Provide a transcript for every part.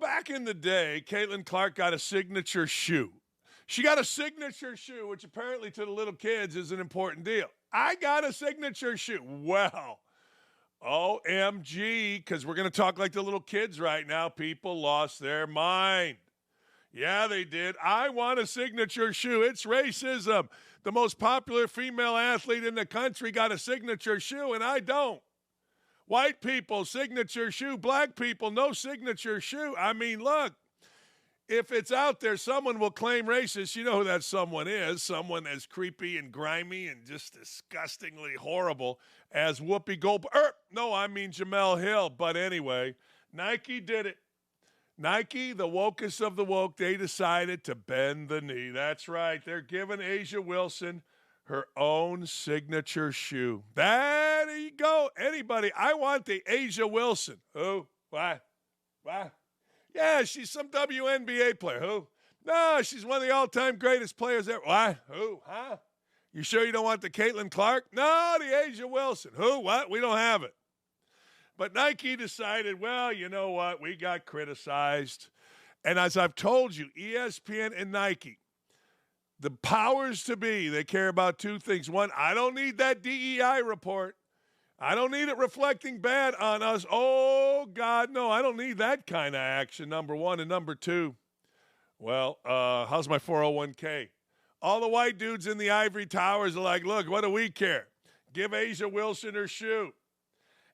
Back in the day, Caitlin Clark got a signature shoe. She got a signature shoe, which apparently to the little kids is an important deal. I got a signature shoe. Well, OMG, because we're going to talk like the little kids right now. People lost their mind. Yeah, they did. I want a signature shoe. It's racism. The most popular female athlete in the country got a signature shoe, and I don't. White people, signature shoe. Black people, no signature shoe. I mean, look, if it's out there, someone will claim racist. You know who that someone is. Someone as creepy and grimy and just disgustingly horrible as Whoopi Goldberg. No, I mean Jamel Hill. But anyway, Nike did it. Nike, the wokest of the woke, they decided to bend the knee. That's right. They're giving A'ja Wilson her own signature shoe. There you go. Anybody, I want the A'ja Wilson. Who? Why? Yeah, she's some WNBA player. Who? No, she's one of the all-time greatest players ever. Why? Who? Huh? You sure you don't want the Caitlin Clark? No, the A'ja Wilson. Who? What? We don't have it. But Nike decided, well, you know what? We got criticized. And as I've told you, ESPN and Nike, the powers to be, they care about two things. One, I don't need that DEI report. I don't need it reflecting bad on us. Oh, God, no, I don't need that kind of action, number one. And number two, well, how's my 401k? All the white dudes in the ivory towers are like, look, what do we care? Give A'ja Wilson her shoe.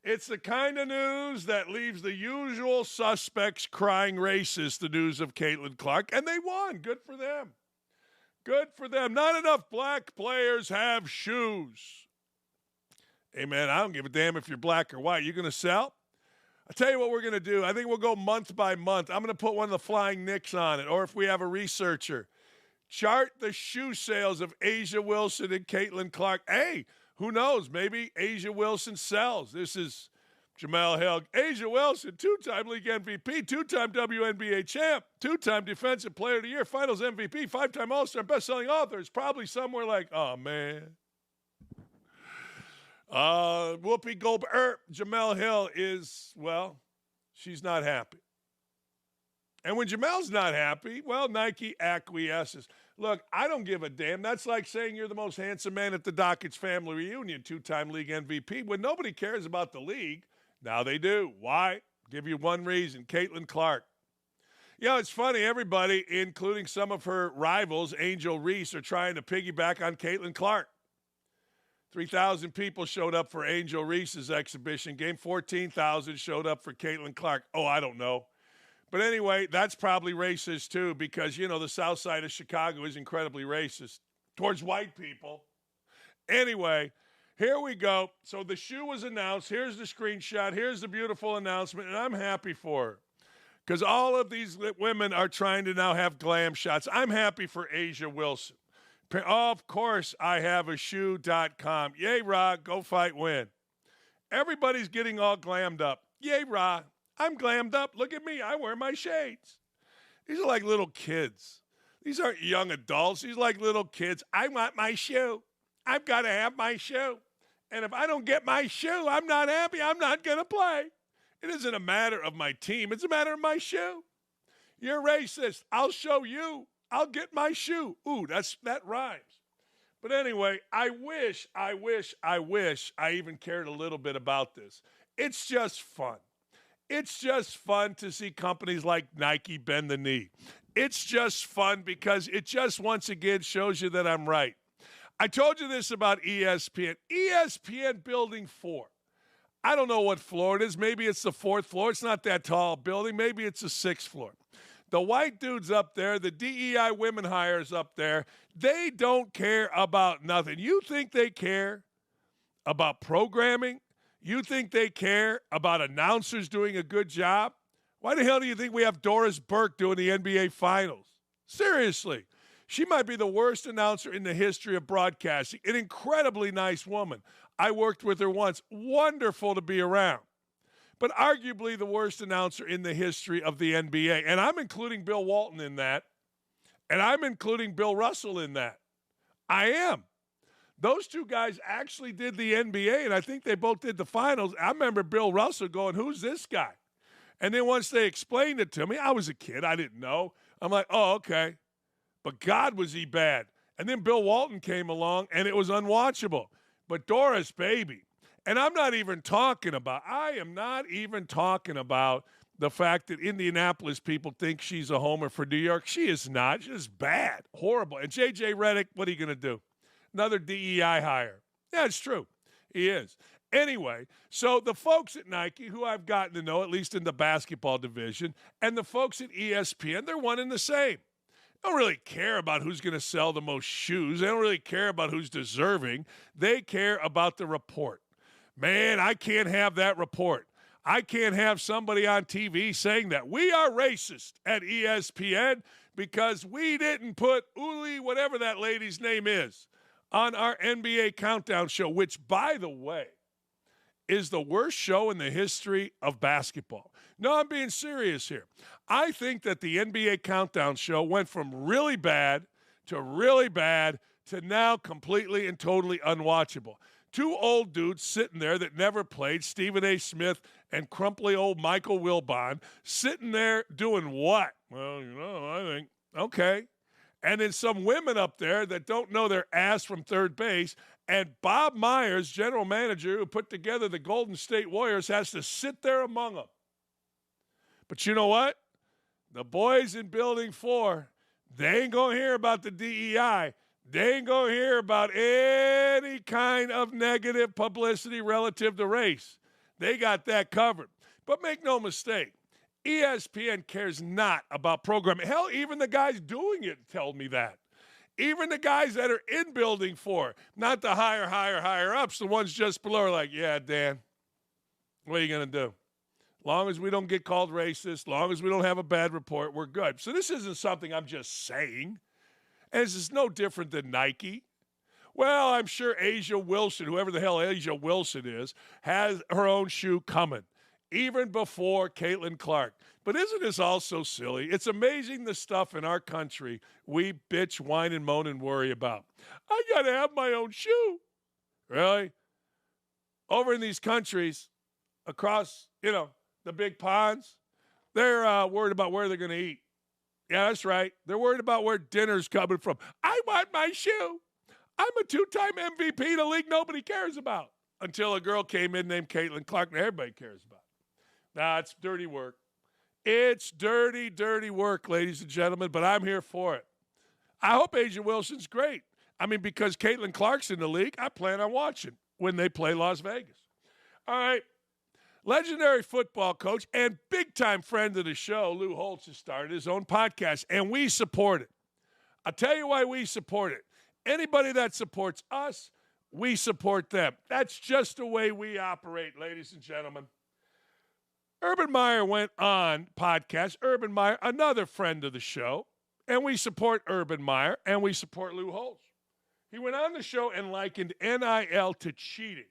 It's the kind of news that leaves the usual suspects crying racist, the news of Caitlin Clark, and they won. Good for them. Good for them. Not enough black players have shoes. Hey, man, I don't give a damn if you're black or white. You going to sell? I'll tell you what we're going to do. I think we'll go month by month. I'm going to put one of the Flying Nicks on it, or if we have a researcher, chart the shoe sales of A'ja Wilson and Caitlin Clark. Hey, who knows? Maybe A'ja Wilson sells. This is Jamel Hill. A'ja Wilson, two-time league MVP, two-time WNBA champ, two-time defensive player of the year, finals MVP, five-time All-Star, best-selling author. It's probably somewhere like, oh, man. Whoopi Goldberg, Jamel Hill is, well, she's not happy. And when Jamel's not happy, well, Nike acquiesces. Look, I don't give a damn. That's like saying you're the most handsome man at the Dockett's family reunion, two-time league MVP, when nobody cares about the league. Now they do. Why? Give you one reason, Caitlin Clark. It's funny. Everybody, including some of her rivals, Angel Reese, are trying to piggyback on Caitlin Clark. 3,000 people showed up for Angel Reese's exhibition game. 14,000 showed up for Caitlin Clark. Oh, I don't know. But anyway, that's probably racist too because, the south side of Chicago is incredibly racist towards white people. Anyway, here we go. So the shoe was announced. Here's the screenshot. Here's the beautiful announcement, and I'm happy for her because all of these women are trying to now have glam shots. I'm happy for A'ja Wilson. Of course, I have a shoe.com. Yay, Ra, go fight, win. Everybody's getting all glammed up. Yay, Ra. I'm glammed up. Look at me. I wear my shades. These are like little kids. These aren't young adults. These are like little kids. I want my shoe. I've got to have my shoe. And if I don't get my shoe, I'm not happy. I'm not going to play. It isn't a matter of my team. It's a matter of my shoe. You're racist. I'll show you. I'll get my shoe. Ooh, that rhymes. But anyway, I wish I even cared a little bit about this. It's just fun. It's just fun to see companies like Nike bend the knee. It's just fun because it just once again shows you that I'm right. I told you this about ESPN. ESPN Building 4. I don't know what floor it is. Maybe it's the 4th floor. It's not that tall building. Maybe it's the 6th floor. The white dudes up there, the DEI women hires up there, they don't care about nothing. You think they care about programming? You think they care about announcers doing a good job? Why the hell do you think we have Doris Burke doing the NBA Finals? Seriously. She might be the worst announcer in the history of broadcasting. An incredibly nice woman. I worked with her once. Wonderful to be around. But arguably the worst announcer in the history of the NBA. And I'm including Bill Walton in that. And I'm including Bill Russell in that. I am. Those two guys actually did the NBA, and I think they both did the finals. I remember Bill Russell going, who's this guy? And then once they explained it to me, I was a kid. I didn't know. I'm like, oh, okay. But God, was he bad. And then Bill Walton came along, and it was unwatchable. But Doris, baby. And I am not even talking about the fact that Indianapolis people think she's a homer for New York. She is not. She's bad, horrible. And J.J. Redick, what are you going to do? Another DEI hire. Yeah, it's true. He is. Anyway, so the folks at Nike, who I've gotten to know, at least in the basketball division, and the folks at ESPN, they're one and the same. They don't really care about who's going to sell the most shoes. They don't really care about who's deserving. They care about the report. Man, I can't have that report. I can't have somebody on TV saying that we are racist at ESPN because we didn't put Uli, whatever that lady's name is, on our NBA Countdown show, which, by the way, is the worst show in the history of basketball. No, I'm being serious here. I think that the NBA Countdown show went from really bad to now completely and totally unwatchable. Two old dudes sitting there that never played, Stephen A. Smith and crumply old Michael Wilbon, sitting there doing what? Well, I think, okay. And then some women up there that don't know their ass from third base, and Bob Myers, general manager who put together the Golden State Warriors, has to sit there among them. But you know what? The boys in Building 4, they ain't going to hear about the DEI. They ain't going to hear about any kind of negative publicity relative to race. They got that covered. But make no mistake, ESPN cares not about programming. Hell, even the guys doing it told me that. Even the guys that are in Building 4, not the higher ups, the ones just below are like, yeah, Dan, what are you going to do? Long as we don't get called racist, long as we don't have a bad report, we're good. So this isn't something I'm just saying. And this is no different than Nike. Well, I'm sure Asia Wilson, whoever the hell Asia Wilson is, has her own shoe coming, even before Caitlin Clark. But isn't this all so silly? It's amazing the stuff in our country we bitch, whine, and moan and worry about. I got to have my own shoe. Really? Over in these countries, across, the big ponds, they're worried about where they're going to eat. Yeah, that's right. They're worried about where dinner's coming from. I want my shoe. I'm a 2-time MVP in a league nobody cares about. Until a girl came in named Caitlin Clark, and everybody cares about it. Nah, it's dirty work. It's dirty, dirty work, ladies and gentlemen, but I'm here for it. I hope Asia Wilson's great. Because Caitlin Clark's in the league, I plan on watching when they play Las Vegas. All right. Legendary football coach and big-time friend of the show, Lou Holtz, has started his own podcast, and we support it. I'll tell you why we support it. Anybody that supports us, we support them. That's just the way we operate, ladies and gentlemen. Urban Meyer went on podcast. Urban Meyer, another friend of the show, and we support Urban Meyer, and we support Lou Holtz. He went on the show and likened NIL to cheating.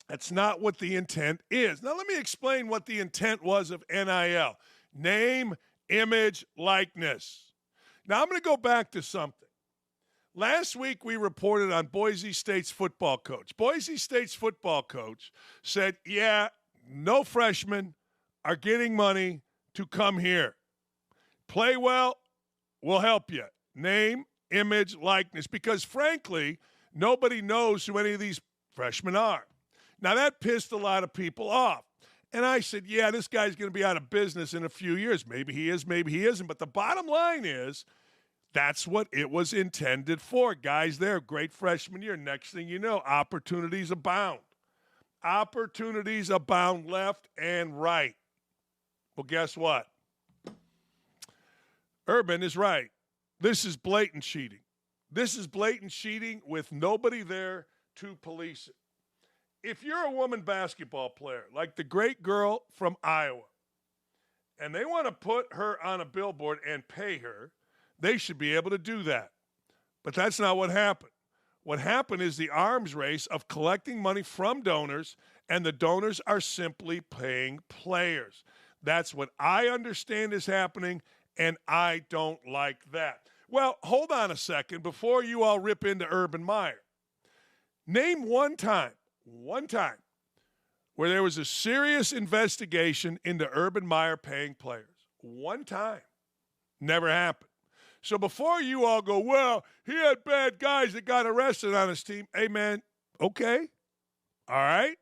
That's not what the intent is. Now, let me explain what the intent was of NIL. Name, image, likeness. Now, I'm going to go back to something. Last week, we reported on Boise State's football coach. Boise State's football coach said, yeah, no freshmen are getting money to come here. Play well, we'll help you. Name, image, likeness. Because, frankly, nobody knows who any of these freshmen are. Now, that pissed a lot of people off. And I said, yeah, this guy's going to be out of business in a few years. Maybe he is, maybe he isn't. But the bottom line is that's what it was intended for. Guys there, great freshman year. Next thing you know, opportunities abound. Opportunities abound left and right. Well, guess what? Urban is right. This is blatant cheating. This is blatant cheating with nobody there to police it. If you're a woman basketball player, like the great girl from Iowa, and they want to put her on a billboard and pay her, they should be able to do that. But that's not what happened. What happened is the arms race of collecting money from donors, and the donors are simply paying players. That's what I understand is happening, and I don't like that. Well, hold on a second before you all rip into Urban Meyer. Name one time where there was a serious investigation into Urban Meyer paying players. One time. Never happened. So before you all go, well, he had bad guys that got arrested on his team. Hey, man, okay. All right.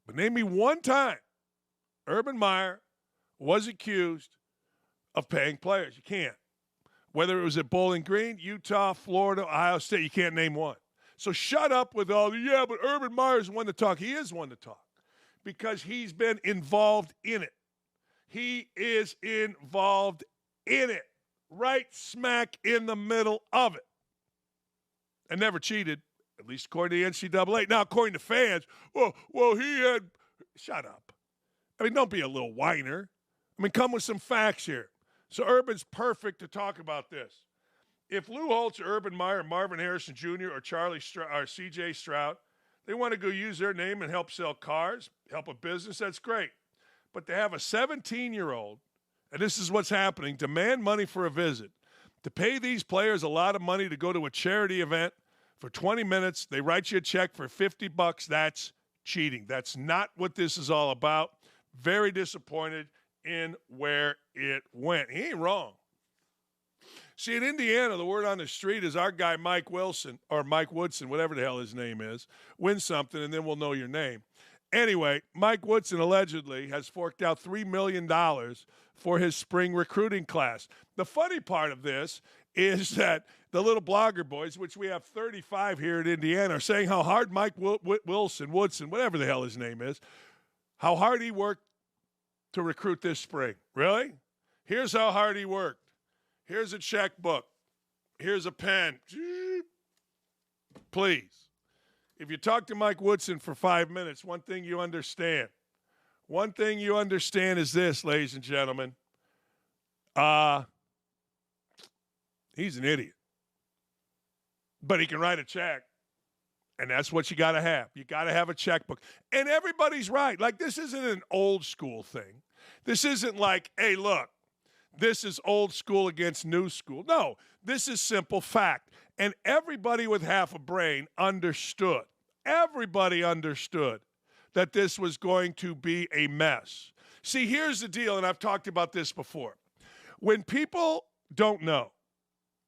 But name me one time Urban Meyer was accused of paying players. You can't. Whether it was at Bowling Green, Utah, Florida, Ohio State, you can't name one. So shut up with all the, yeah, but Urban Meyer's one to talk. He is one to talk because he's been involved in it. He is involved in it, right smack in the middle of it. And never cheated, at least according to the NCAA. Now, according to fans, well, he had, shut up. I mean, don't be a little whiner. I mean, come with some facts here. So Urban's perfect to talk about this. If Lou Holtz or Urban Meyer or Marvin Harrison Jr. or C.J. Stroud, they want to go use their name and help sell cars, help a business, that's great. But to have a 17-year-old, and this is what's happening, demand money for a visit, to pay these players a lot of money to go to a charity event for 20 minutes, they write you a check for $50, that's cheating. That's not what this is all about. Very disappointed in where it went. He ain't wrong. See, in Indiana, the word on the street is our guy Mike Wilson, or Mike Woodson, whatever the hell his name is, wins something, and then we'll know your name. Anyway, Mike Woodson allegedly has forked out $3 million for his spring recruiting class. The funny part of this is that the little blogger boys, which we have 35 here in Indiana, are saying how hard Mike Woodson, whatever the hell his name is, how hard he worked to recruit this spring. Really? Here's how hard he worked. Here's a checkbook. Here's a pen. Please. If you talk to Mike Woodson for 5 minutes, one thing you understand. One thing you understand is this, ladies and gentlemen. He's an idiot. But he can write a check. And that's what you got to have. You got to have a checkbook. And everybody's right. Like, this isn't an old school thing. This isn't like, hey, look, this is old school against new school. No, this is simple fact. And everybody with half a brain understood. Everybody understood that this was going to be a mess. See, here's the deal, and I've talked about this before. When people don't know,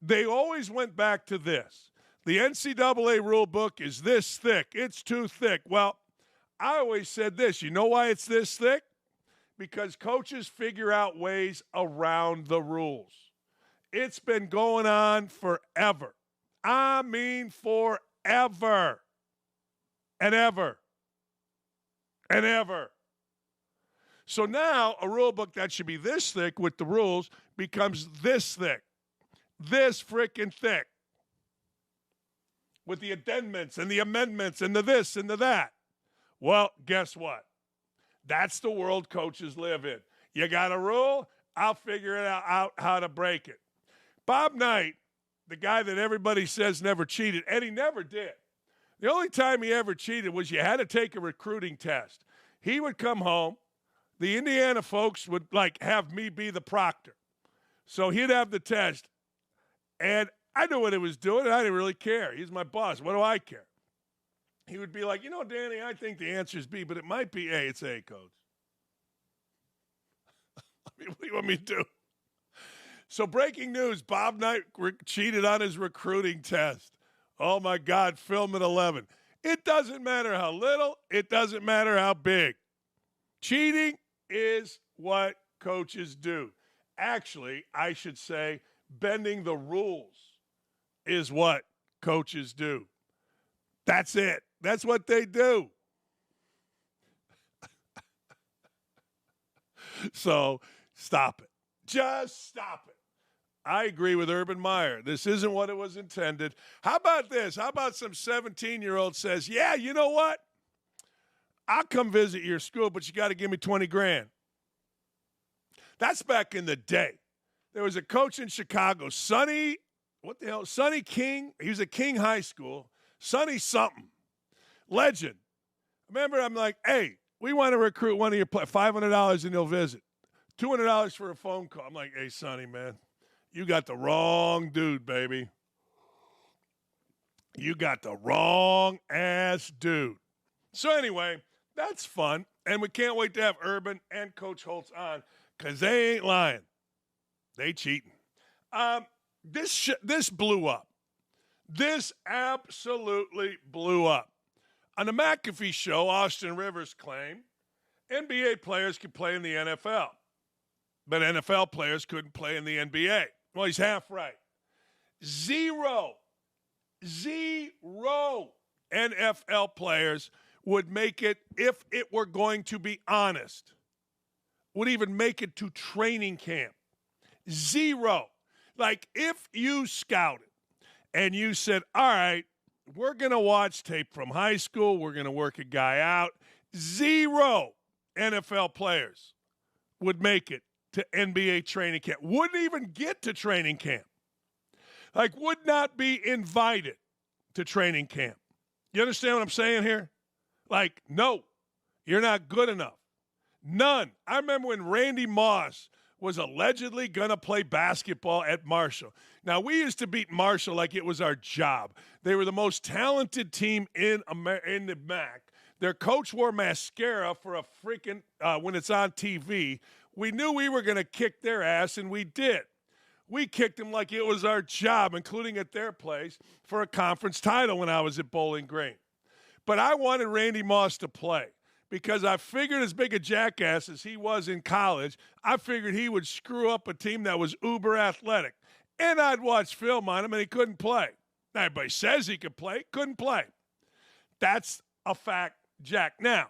they always went back to this. The NCAA rule book is this thick. It's too thick. Well, I always said this. You know why it's this thick? Because coaches figure out ways around the rules. It's been going on forever. I mean forever. And ever. And ever. So now a rule book that should be this thick with the rules becomes this thick. This freaking thick. With the addendums and the amendments and the this and the that. Well, guess what? That's the world coaches live in. You got a rule, I'll figure it out how to break it. Bob Knight, the guy that everybody says never cheated, and he never did. The only time he ever cheated was you had to take a recruiting test. He would come home. The Indiana folks would, have me be the proctor. So he'd have the test. And I knew what he was doing, and I didn't really care. He's my boss. What do I care? He would be like, Danny, I think the answer is B, but it might be A. It's A, Coach. I mean, what do you want me to do? So breaking news, Bob Knight cheated on his recruiting test. Oh, my God, film at 11. It doesn't matter how little. It doesn't matter how big. Cheating is what coaches do. Actually, I should say bending the rules is what coaches do. That's it. That's what they do. So stop it. Just stop it. I agree with Urban Meyer. This isn't what it was intended. How about this? How about some 17-year-old says, yeah, you know what? I'll come visit your school, but you got to give me 20 grand. That's back in the day. There was a coach in Chicago, Sonny King. He was at King High School. Sonny something. Legend. Remember, I'm like, hey, we want to recruit one of your players, $500 and he'll visit. $200 for a phone call. I'm like, hey, Sonny, man, you got the wrong dude, baby. You got the wrong ass dude. So anyway, that's fun. And we can't wait to have Urban and Coach Holtz on because they ain't lying. They cheating. This blew up. This absolutely blew up. On the McAfee show, Austin Rivers claimed NBA players could play in the NFL, but NFL players couldn't play in the NBA. Well, he's half right. Zero NFL players would make it, if it were going to be honest, would even make it to training camp. Zero. Like, if you scouted and you said, all right, we're going to watch tape from high school, we're going to work a guy out, zero NFL players would make it to NBA training camp. Wouldn't even get to training camp. Like, would not be invited to training camp. You understand what I'm saying here? Like, no, you're not good enough. None. I remember when Randy Moss was allegedly going to play basketball at Marshall. Now, we used to beat Marshall like it was our job. They were the most talented team in the MAC. Their coach wore mascara for a freaking, when it's on TV. We knew we were going to kick their ass, and we did. We kicked them like it was our job, including at their place, for a conference title when I was at Bowling Green. But I wanted Randy Moss to play because I figured, as big a jackass as he was in college, I figured he would screw up a team that was uber athletic. And I'd watch film on him, and he couldn't play. Now, everybody says he could play, couldn't play. That's a fact, Jack. Now,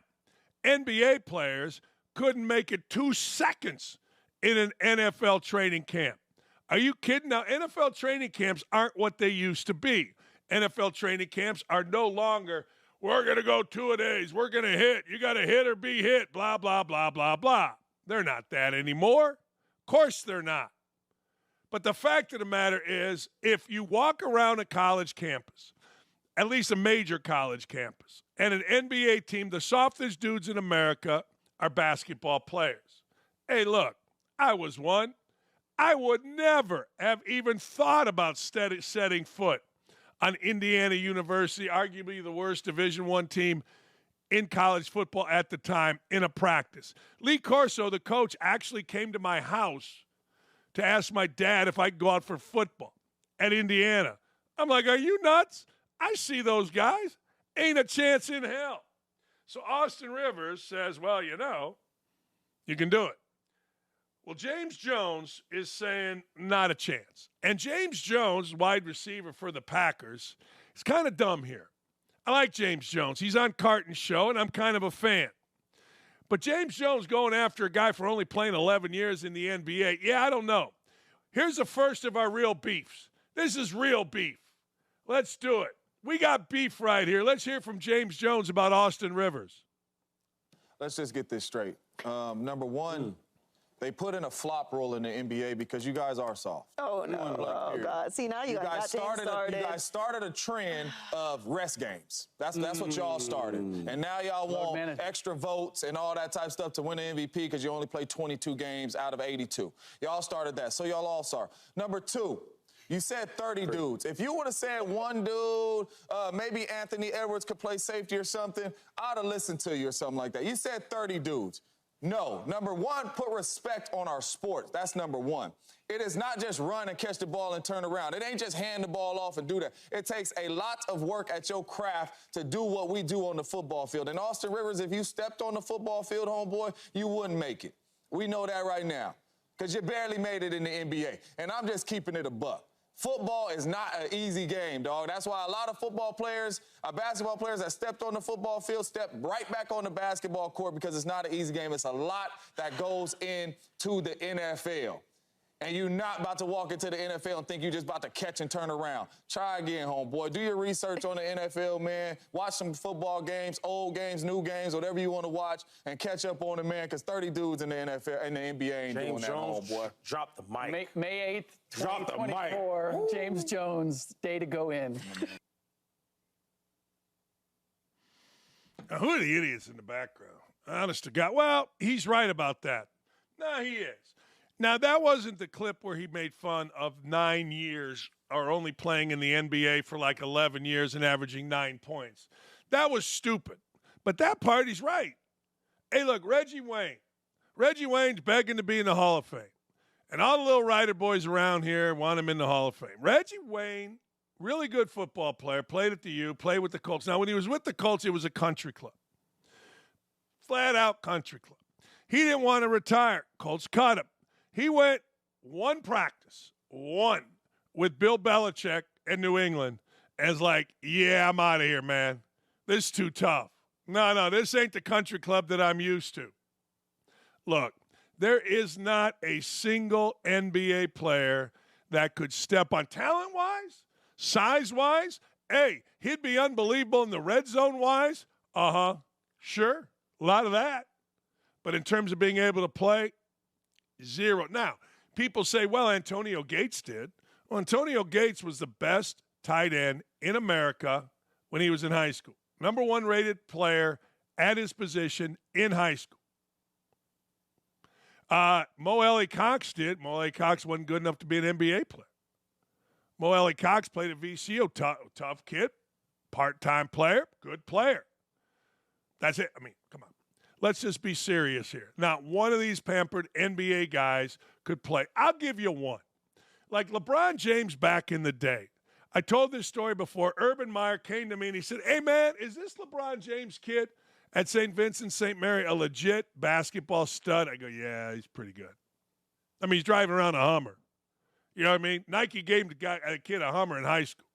NBA players couldn't make it 2 seconds in an NFL training camp. Are you kidding? Now, NFL training camps aren't what they used to be. NFL training camps are no longer, we're going to go 2-a-days, we're going to hit, you got to hit or be hit, blah, blah, blah, blah, blah. They're not that anymore. Of course they're not. But the fact of the matter is, if you walk around a college campus, at least a major college campus, and an NBA team, the softest dudes in America are basketball players. Hey, look, I was one. I would never have even thought about setting foot on Indiana University, arguably the worst Division I team in college football at the time, in a practice. Lee Corso, the coach, actually came to my house to ask my dad if I could go out for football at Indiana. I'm like, are you nuts? I see those guys. Ain't a chance in hell. So Austin Rivers says, well, you know, you can do it. Well, James Jones is saying not a chance. And James Jones, wide receiver for the Packers, is kind of dumb here. I like James Jones. He's on Carton's show, and I'm kind of a fan. But James Jones going after a guy for only playing 11 years in the NBA, yeah, I don't know. Here's the first of our real beefs. This is real beef. Let's do it. We got beef right here. Let's hear from James Jones about Austin Rivers. Let's just get this straight. Number one, they put in a flop rule in the NBA because you guys are soft. Oh, no. Oh, God. See, now you guys started. You guys started a trend of rest games. That's what y'all started. And now y'all want extra votes and all that type of stuff to win the MVP because you only play 22 games out of 82. Y'all started that, so y'all all sorry. Number two, you said 30 dudes. If you would have said one dude, maybe Anthony Edwards could play safety or something, I'd have listened to you or something like that. You said 30 dudes. No. Number one, put respect on our sport. That's number one. It is not just run and catch the ball and turn around. It ain't just hand the ball off and do that. It takes a lot of work at your craft to do what we do on the football field. And Austin Rivers, if you stepped on the football field, homeboy, you wouldn't make it. We know that right now because you barely made it in the NBA. And I'm just keeping it a buck. Football is not an easy game, dog. That's why a lot of football players, basketball players that stepped on the football field, step right back on the basketball court because it's not an easy game. It's a lot that goes into the NFL. And you're not about to walk into the NFL and think you're just about to catch and turn around. Try again, homeboy. Do your research on the NFL, man. Watch some football games, old games, new games, whatever you want to watch, and catch up on it, man, because 30 dudes in the NFL and the NBA ain't doing that, homeboy. Drop the mic. May 8th, 2024, James Jones, day to go in. Now, who are the idiots in the background? Honest to God. Well, he's right about that. No, he is. Now, that wasn't the clip where he made fun of 9 years or only playing in the NBA for like 11 years and averaging 9 points. That was stupid. But that part, he's right. Hey, look, Reggie Wayne. Reggie Wayne's begging to be in the Hall of Fame. And all the little writer boys around here want him in the Hall of Fame. Reggie Wayne, really good football player, played at the U, played with the Colts. Now, when he was with the Colts, it was a country club. Flat out country club. He didn't want to retire. Colts cut him. He went one practice, with Bill Belichick in New England as like, yeah, I'm out of here, man. This is too tough. No, this ain't the country club that I'm used to. Look, there is not a single NBA player that could step on talent-wise, size-wise. Hey, he'd be unbelievable in the red zone-wise. Sure, a lot of that. But in terms of being able to play, zero. Now, people say, well, Antonio Gates did. Well, Antonio Gates was the best tight end in America when he was in high school. Number 1 rated player at his position in high school. Mo Ellie Cox did. Mo Ellie Cox wasn't good enough to be an NBA player. Mo Ellie Cox played at VCU. Tough kid. Part-time player. Good player. That's it. I mean, come on. Let's just be serious here. Not one of these pampered NBA guys could play. I'll give you one. Like LeBron James back in the day. I told this story before. Urban Meyer came to me and he said, hey, man, is this LeBron James kid at St. Vincent, St. Mary a legit basketball stud? I go, yeah, he's pretty good. I mean, he's driving around a Hummer. You know what I mean? Nike gave a kid a Hummer in high school.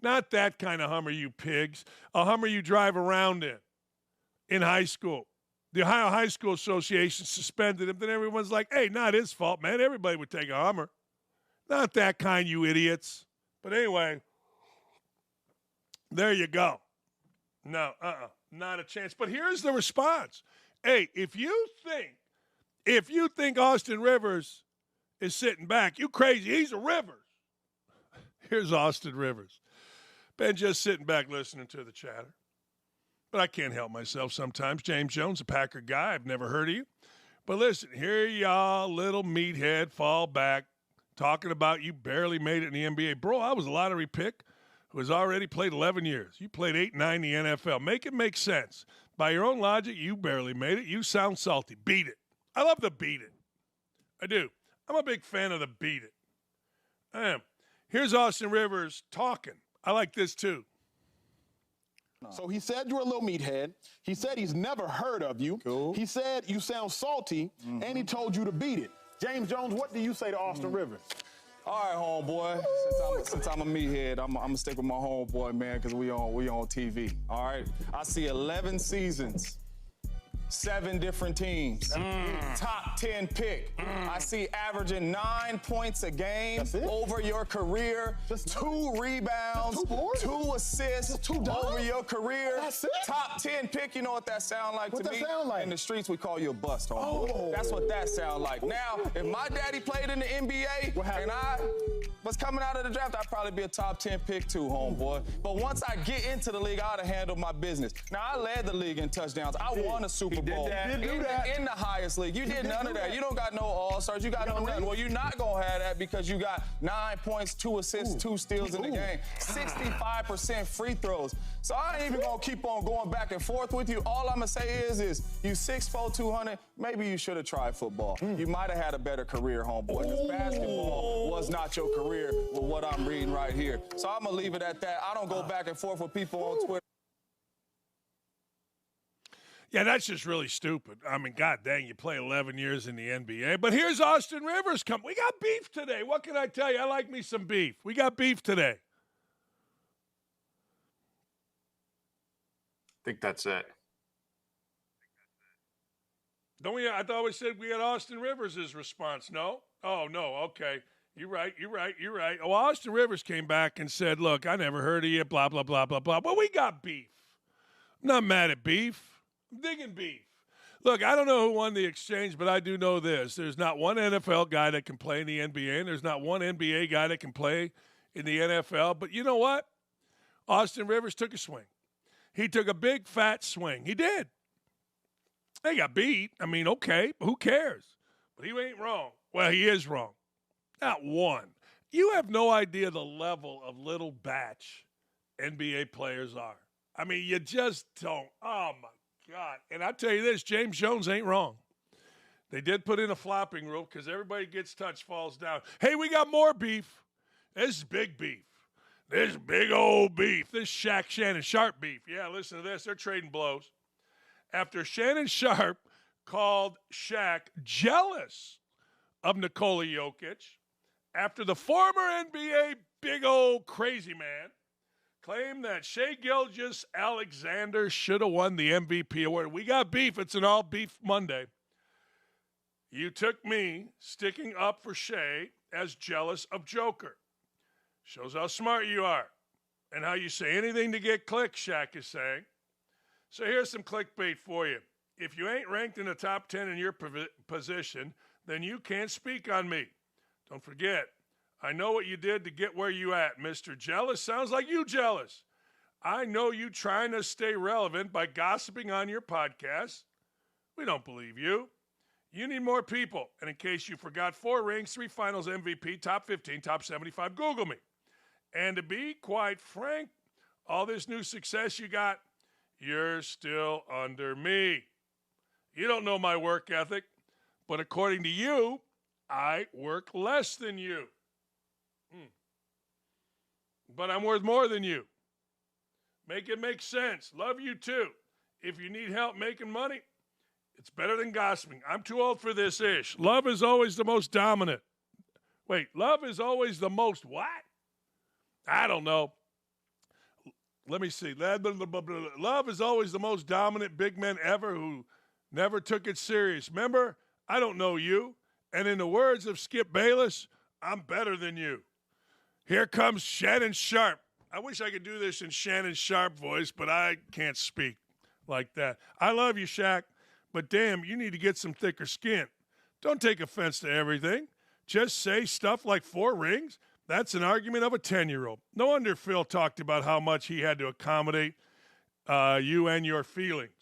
Not that kind of Hummer, you pigs. A Hummer you drive around in high school. The Ohio High School Association suspended him. Then everyone's like, hey, not his fault, man. Everybody would take a Hummer. Not that kind, you idiots. But anyway, there you go. No, not a chance. But here's the response. Hey, if you think Austin Rivers is sitting back, you crazy. He's a Rivers. Here's Austin Rivers. Been just sitting back listening to the chatter. But I can't help myself sometimes. James Jones, a Packer guy. I've never heard of you. But listen, here y'all, little meathead, fall back, talking about you barely made it in the NBA. Bro, I was a lottery pick who has already played 11 years. You played 8, 9 in the NFL. Make it make sense. By your own logic, you barely made it. You sound salty. Beat it. I love the beat it. I do. I'm a big fan of the beat it. I am. Here's Austin Rivers talking. I like this too. So he said you're a little meathead. He said he's never heard of you. Cool. He said you sound salty, and he told you to beat it. James Jones, what do you say to Austin Rivers? All right, homeboy. Since I'm a meathead, I'm gonna stick with my homeboy, man, because we on TV. All right. I see 11 seasons, 7 different teams, top 10 pick. I see averaging 9 points a game over your career, 2 rebounds, 2 assists over your career. That's it? Top 10 pick. You know what that sound like What to that me? sound like? In the streets, we call you a bust, homeboy. That's what that sound like. Now, if my daddy played in the NBA and I was coming out of the draft, I'd probably be a top 10 pick too, homeboy. But once I get into the league, I'd have handled my business. Now, I led the league in touchdowns. I won a Super Bowl. In the highest league. You did none of that. You don't got no all-stars. You got no nothing. Well, you're not going to have that because you got 9 points, 2 assists, 2 steals in the game. 65% free throws. So I ain't even going to keep on going back and forth with you. All I'm going to say is you 6'4", 200, maybe you should have tried football. You might have had a better career, homeboy, because basketball was not your career with what I'm reading right here. So I'm going to leave it at that. I don't go back and forth with people on Twitter. Yeah, that's just really stupid. I mean, God dang, you play 11 years in the NBA. But here's Austin Rivers come. We got beef today. What can I tell you? I like me some beef. We got beef today. I think that's it. Don't we? I thought we said we had Austin Rivers' response. No? Oh, no. Okay. You're right. Oh, Austin Rivers came back and said, look, I never heard of you, blah, blah, blah, blah, blah. Well, we got beef. I'm not mad at beef. I'm digging beef. Look, I don't know who won the exchange, but I do know this. There's not one NFL guy that can play in the NBA, and there's not one NBA guy that can play in the NFL. But you know what? Austin Rivers took a swing. He took a big, fat swing. He did. They got beat. I mean, okay, who cares? But he ain't wrong. Well, he is wrong. Not one. You have no idea the level of little batch NBA players are. I mean, you just don't. Oh, my God. And I tell you this, James Jones ain't wrong. They did put in a flopping rule because everybody gets touched, falls down. Hey, we got more beef. This is big beef. This big old beef. This Shaq, Shannon, Sharpe beef. Yeah, listen to this. They're trading blows. After Shannon Sharpe called Shaq jealous of Nikola Jokic, after the former NBA big old crazy man claimed that Shai Gilgeous-Alexander should have won the MVP award. We got beef. It's an all beef Monday. You took me sticking up for Shai as jealous of Joker. Shows how smart you are and how you say anything to get clicks, Shaq is saying. So here's some clickbait for you. If you ain't ranked in the top 10 in your position, then you can't speak on me. Don't forget, I know what you did to get where you at, Mr. Jealous. Sounds like you jealous. I know you trying to stay relevant by gossiping on your podcast. We don't believe you. You need more people. And in case you forgot, 4 rings, 3 finals MVP, top 15, top 75, Google me. And to be quite frank, all this new success you got, you're still under me. You don't know my work ethic, but according to you, I work less than you. But I'm worth more than you. Make it make sense. Love you too. If you need help making money, it's better than gossiping. I'm too old for this ish. Love is always the most dominant. Wait, love is always the most what? I don't know. Let me see. Love is always the most dominant big men ever who never took it serious. Remember, I don't know you. And in the words of Skip Bayless, I'm better than you. Here comes Shannon Sharpe. I wish I could do this in Shannon Sharpe voice, but I can't speak like that. I love you, Shaq, but damn, you need to get some thicker skin. Don't take offense to everything. Just say stuff like 4 rings. That's an argument of a 10-year-old. No wonder Phil talked about how much he had to accommodate you and your feelings.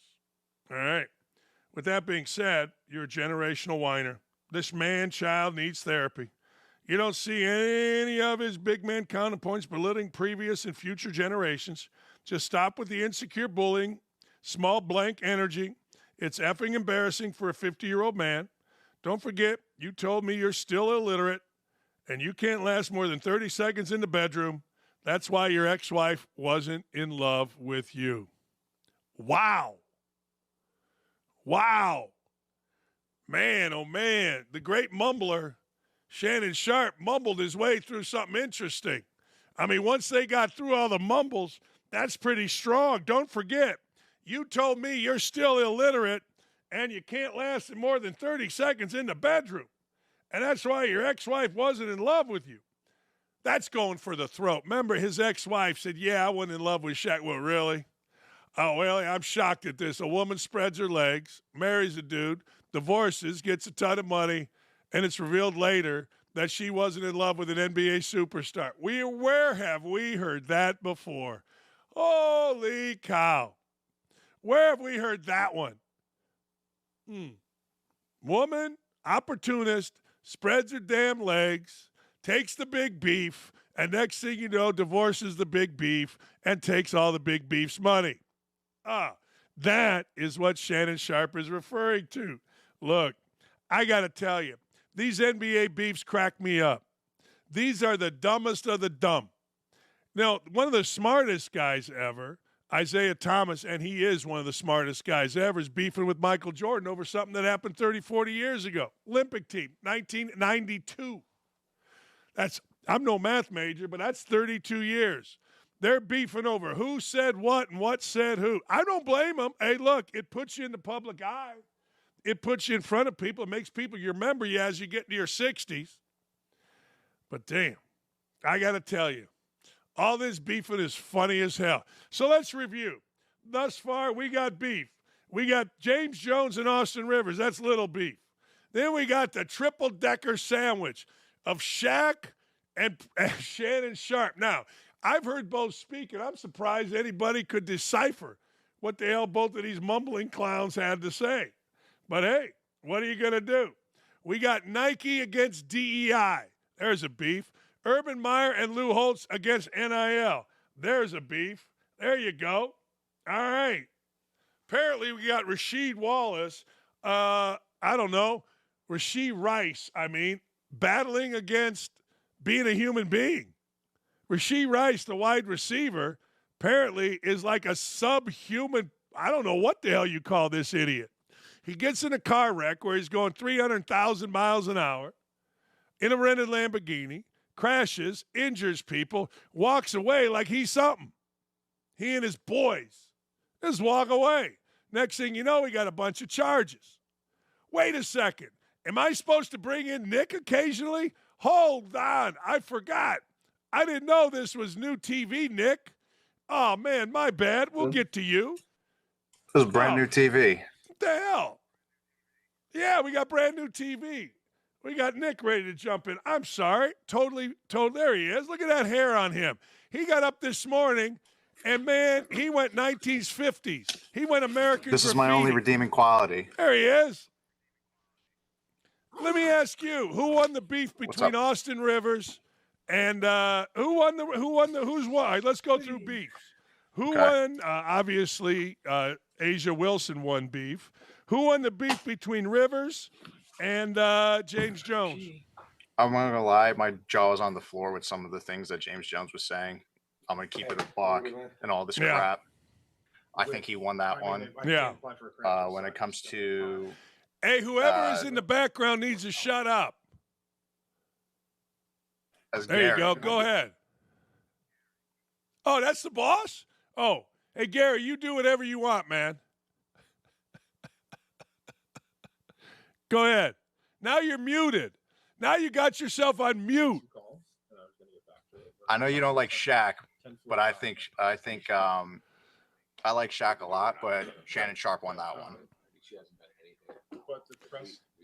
All right. With that being said, you're a generational whiner. This man-child needs therapy. You don't see any of his big man counterpoints belittling previous and future generations. Just stop with the insecure bullying, small blank energy. It's effing embarrassing for a 50-year-old man. Don't forget, you told me you're still illiterate, and you can't last more than 30 seconds in the bedroom. That's why your ex-wife wasn't in love with you. Wow. Wow. Man, oh man, the great mumbler, Shannon Sharpe, mumbled his way through something interesting. I mean, once they got through all the mumbles, that's pretty strong. Don't forget, you told me you're still illiterate and you can't last more than 30 seconds in the bedroom. And that's why your ex-wife wasn't in love with you. That's going for the throat. Remember, his ex-wife said, yeah, I wasn't in love with Shaq. Well, really? Oh, well, I'm shocked at this. A woman spreads her legs, marries a dude, divorces, gets a ton of money, and it's revealed later that she wasn't in love with an NBA superstar. Where have we heard that before? Holy cow. Where have we heard that one? Woman, opportunist, spreads her damn legs, takes the big beef, and next thing you know, divorces the big beef and takes all the big beef's money. That is what Shannon Sharpe is referring to. Look, I got to tell you, these NBA beefs crack me up. These are the dumbest of the dumb. Now, one of the smartest guys ever, Isaiah Thomas, and he is one of the smartest guys ever, is beefing with Michael Jordan over something that happened 30, 40 years ago. Olympic team, 1992. I'm no math major, but that's 32 years. They're beefing over who said what and what said who. I don't blame them. Hey, look, it puts you in the public eye. It puts you in front of people. It makes people remember you as you get into your 60s. But damn, I got to tell you, all this beefing is funny as hell. So let's review. Thus far, we got beef. We got James Jones and Austin Rivers. That's little beef. Then we got the triple-decker sandwich of Shaq and Shannon Sharpe. Now, I've heard both speak, and I'm surprised anybody could decipher what the hell both of these mumbling clowns had to say. But hey, what are you going to do? We got Nike against DEI. There's a beef. Urban Meyer and Lou Holtz against NIL. There's a beef. There you go. All right. Apparently, we got Rasheed Wallace. I don't know. Rashee Rice, battling against being a human being. Rashee Rice, the wide receiver, apparently is like a subhuman. I don't know what the hell you call this idiot. He gets in a car wreck where he's going 300,000 miles an hour in a rented Lamborghini, crashes, injures people, walks away like he's something. He and his boys just walk away. Next thing you know, we got a bunch of charges. Wait a second. Am I supposed to bring in Nick occasionally? Hold on. I forgot. I didn't know this was new TV, Nick. Oh, man, my bad. We'll get to you. This is brand new TV. What the hell? Yeah, we got brand new TV. We got Nick ready to jump in. I'm sorry. Totally. There he is. Look at that hair on him. He got up this morning, and, man, he went 1950s. He went American This is my Graffiti. only redeeming quality. There he is. Let me ask you, who won the beef between Austin Rivers and who's won? All right, let's go through beefs. Who won? Obviously, Asia Wilson won beef. Who won the beef between Rivers and James Jones? I'm not gonna lie, my jaw was on the floor with some of the things that James Jones was saying. I'm gonna keep it a buck and all this crap. I think he won that one. Yeah. When it comes to Hey, whoever is in the background needs to shut up. There you go. Go ahead. Oh, that's the boss? Oh, hey, Gary, you do whatever you want, man. Go ahead. Now you're muted. Now you got yourself on mute. I know you don't like Shaq, but I think I like Shaq a lot, but Shannon Sharpe won that one.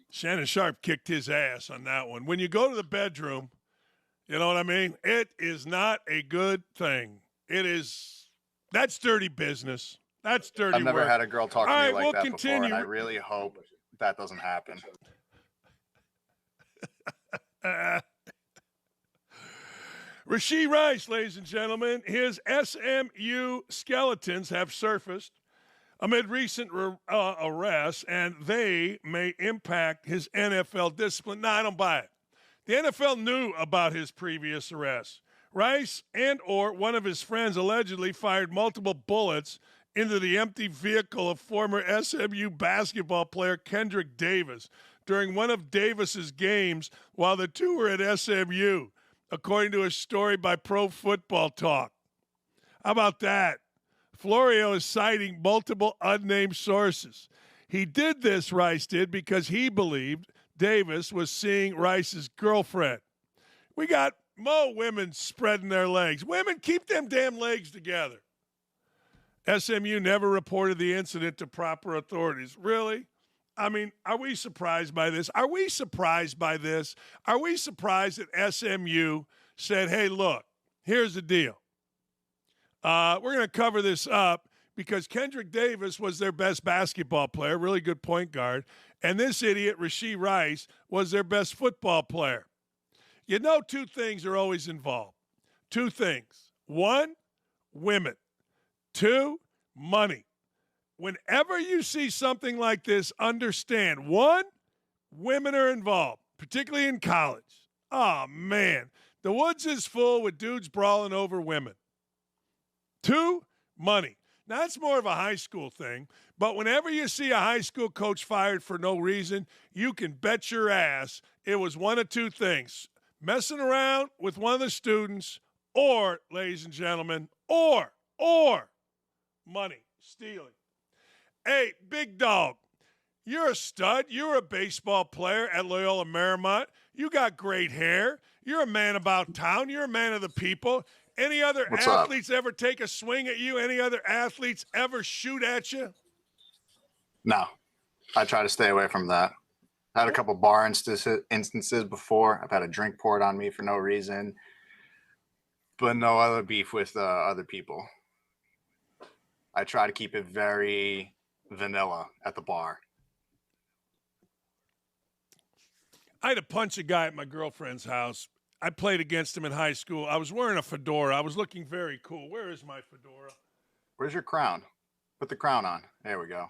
Shannon Sharpe kicked his ass on that one. When you go to the bedroom, you know what I mean? It is not a good thing. That's dirty business. That's dirty I've never work. had a girl talk to me like that continue. before, and I really hope that doesn't happen. Rashee Rice, ladies and gentlemen, his SMU skeletons have surfaced amid recent arrests, and they may impact his NFL discipline. No, I don't buy it. The NFL knew about his previous arrests. Rice and or one of his friends allegedly fired multiple bullets into the empty vehicle of former SMU basketball player Kendrick Davis during one of Davis's games while the two were at SMU, according to a story by Pro Football Talk. How about that? Florio is citing multiple unnamed sources. He did this, Rice did, because he believed Davis was seeing Rice's girlfriend. We got more women spreading their legs. Women, keep them damn legs together. SMU never reported the incident to proper authorities. Really? I mean, are we surprised by this? Are we surprised by this? Are we surprised that SMU said, hey, look, here's the deal. We're going to cover this up because Kendrick Davis was their best basketball player, really good point guard, and this idiot, Rashee Rice, was their best football player. You know, two things are always involved. Two things. One, women. Two, money. Whenever you see something like this, understand, one, women are involved, particularly in college. Oh, man. The woods is full with dudes brawling over women. Two, money. Now, that's more of a high school thing, but whenever you see a high school coach fired for no reason, you can bet your ass it was one of two things. Messing around with one of the students or, ladies and gentlemen, or money, stealing. Hey, big dog, you're a stud. You're a baseball player at Loyola Marymount. You got great hair. You're a man about town. You're a man of the people. Any other athletes ever take a swing at you? Any other athletes ever shoot at you? No, I try to stay away from that. I had a couple bar instances before. I've had a drink poured on me for no reason, but no other beef with other people. I try to keep it very vanilla at the bar. I had to punch a guy at my girlfriend's house. I played against him in high school. I was wearing a fedora. I was looking very cool. Where is my fedora? Where's your crown? Put the crown on. There we go.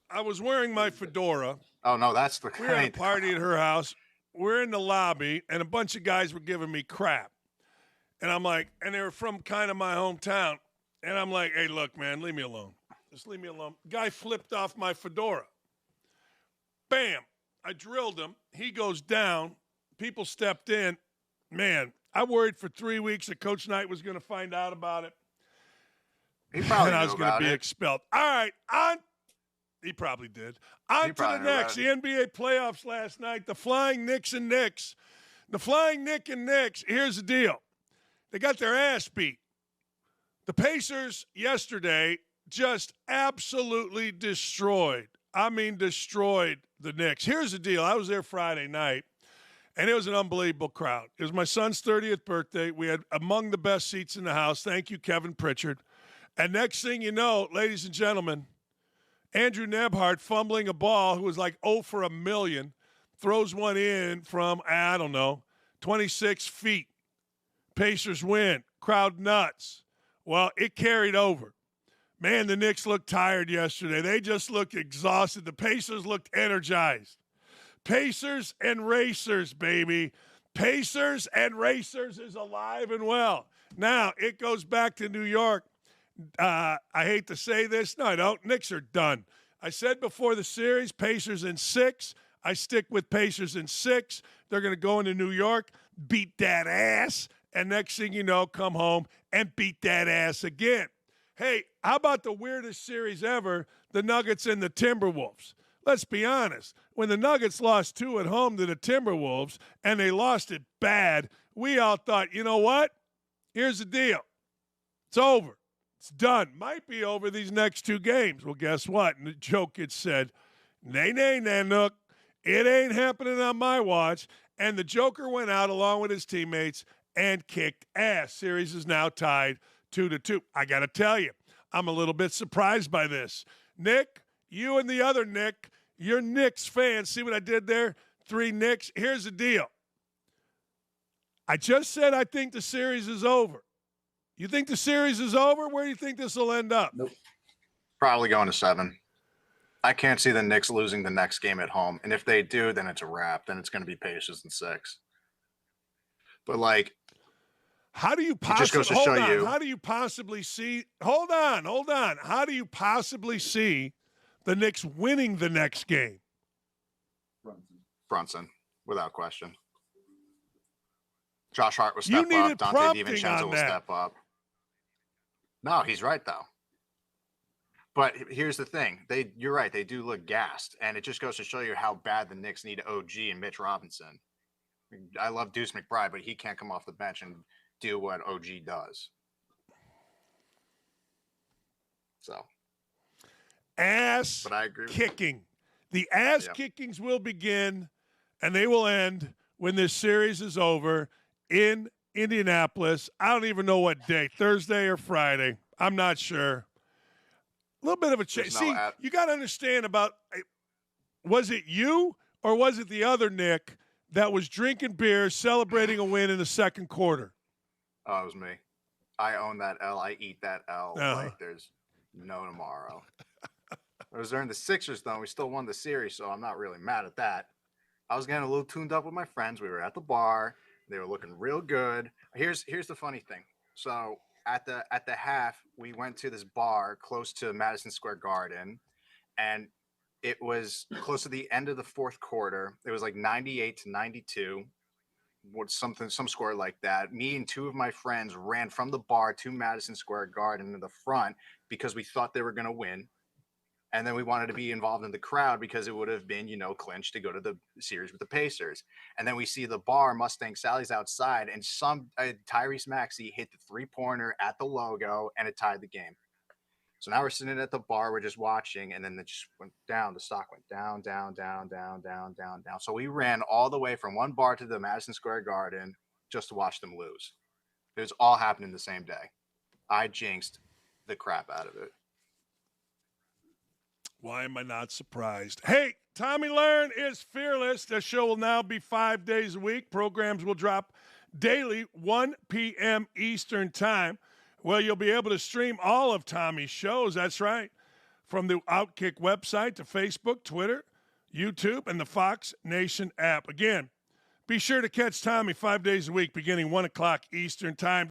I was wearing my fedora. Oh, no, that's the We were at a party at her house. We're in the lobby, and a bunch of guys were giving me crap. And I'm like, and they were from kind of my hometown. And I'm like, hey, look, man, leave me alone. Just leave me alone. Guy flipped off my fedora. Bam. I drilled him. He goes down. People stepped in. Man, I worried for 3 weeks that Coach Knight was going to find out about it. He probably and I knew was going to about be it. expelled. All right, he probably did. On to the next. The NBA playoffs last night. The Flying Knicks and Knicks. The Flying Nick and Knicks, here's the deal. They got their ass beat. The Pacers yesterday just absolutely destroyed. I mean, destroyed the Knicks. Here's the deal. I was there Friday night, and it was an unbelievable crowd. It was my son's 30th birthday. We had among the best seats in the house. Thank you, Kevin Pritchard. And next thing you know, ladies and gentlemen, Andrew Nebhart fumbling a ball who was like 0 for a million, throws one in from, 26 feet. Pacers win. Crowd nuts. Well, it carried over. Man, the Knicks looked tired yesterday. They just looked exhausted. The Pacers looked energized. Pacers and Racers, baby. Pacers and Racers is alive and well. Now, it goes back to New York. I hate to say this. No, I don't. Knicks are done. I said before the series, Pacers in 6. I stick with Pacers in 6. They're going to go into New York, beat that ass, and next thing you know, come home and beat that ass again. Hey, how about the weirdest series ever, the Nuggets and the Timberwolves? Let's be honest. When the Nuggets lost 2 at home to the Timberwolves, and they lost it bad, we all thought, you know what? Here's the deal. It's over. It's done. Might be over these next 2 games. Well, guess what? And the Jokic said, nay, Nanook. It ain't happening on my watch. And the Joker went out along with his teammates and kicked ass. Series is now tied 2-2. I got to tell you, I'm a little bit surprised by this. Nick, you and the other Nick, you're Knicks fans. See what I did there? 3 Knicks. Here's the deal. I just said I think the series is over. You think the series is over? Where do you think this will end up? Nope. Probably going to 7. I can't see the Knicks losing the next game at home. And if they do, then it's a wrap. Then it's going to be Pacers in 6. But, how do you possibly How do you possibly see Hold on. How do you possibly see the Knicks winning the next game? Brunson, without question. Josh Hart will step up. Dante DiVincenzo will step up. No, he's right, though. But here's the thing. You're right. They do look gassed. And it just goes to show you how bad the Knicks need OG and Mitch Robinson. I love Deuce McBride, but he can't come off the bench and do what OG does. So. But I agree kicking. The ass kickings will begin, and they will end when this series is over in Indianapolis. I don't even know what day, Thursday or Friday. I'm not sure. A little bit of a change. See, you got to understand about, was it you or was it the other Nick that was drinking beer, celebrating a win in the second quarter? Oh, it was me. I own that L. I eat that L like there's no tomorrow. It was during the Sixers, though. We still won the series, so I'm not really mad at that. I was getting a little tuned up with my friends. We were at the bar. They were looking real good. Here's the funny thing. So at the half, we went to this bar close to Madison Square Garden, and it was close to the end of the fourth quarter. It was like 98-92, some score like that. Me and 2 of my friends ran from the bar to Madison Square Garden in the front because we thought they were going to win. And then we wanted to be involved in the crowd because it would have been, clinched to go to the series with the Pacers. And then we see the bar, Mustang Sally's outside, and Tyrese Maxey hit the 3-pointer at the logo, and it tied the game. So now we're sitting at the bar, we're just watching, and then it just went down. The stock went down. So we ran all the way from one bar to the Madison Square Garden just to watch them lose. It was all happening the same day. I jinxed the crap out of it. Why am I not surprised? Hey, Tommy Lahren is fearless. The show will now be 5 days a week. Programs will drop daily, 1 p.m. Eastern time. Well, you'll be able to stream all of Tommy's shows. That's right. From the OutKick website to Facebook, Twitter, YouTube, and the Fox Nation app. Again, be sure to catch Tommy 5 days a week beginning 1 o'clock Eastern Time.